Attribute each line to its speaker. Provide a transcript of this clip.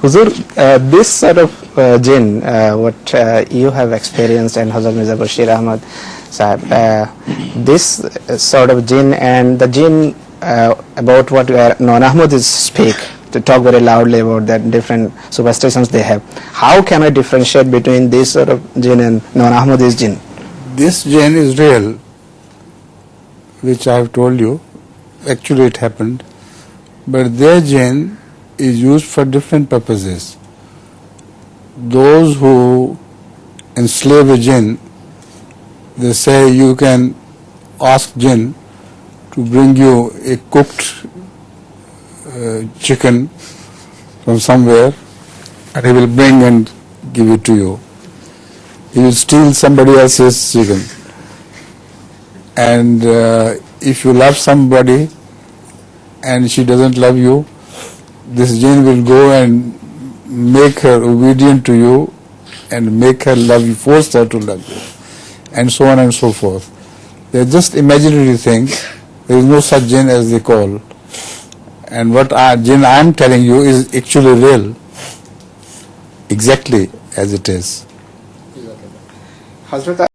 Speaker 1: Huzur, this sort of jinn, what you have experienced, and Hazrat Mirza Bashir Ahmad Sahib, this sort of jinn and the jinn about what non-Ahmadis speak, to talk very loudly about that different superstitions they have. How can I differentiate between this sort of jinn and non-Ahmadis jinn?
Speaker 2: This jinn is real, which I have told you. Actually it happened. But their jinn is used for different purposes. Those who enslave a jinn, they say you can ask jinn to bring you a cooked chicken from somewhere, and he will bring and give it to you. He will steal somebody else's chicken. And if you love somebody and she doesn't love you, this jinn will go and make her obedient to you and make her love you, force her to love you, and so on and so forth. They are just imaginary things. There is no such jinn as they call. And what jinn I am telling you is actually real, exactly as it is.
Speaker 1: Hazrat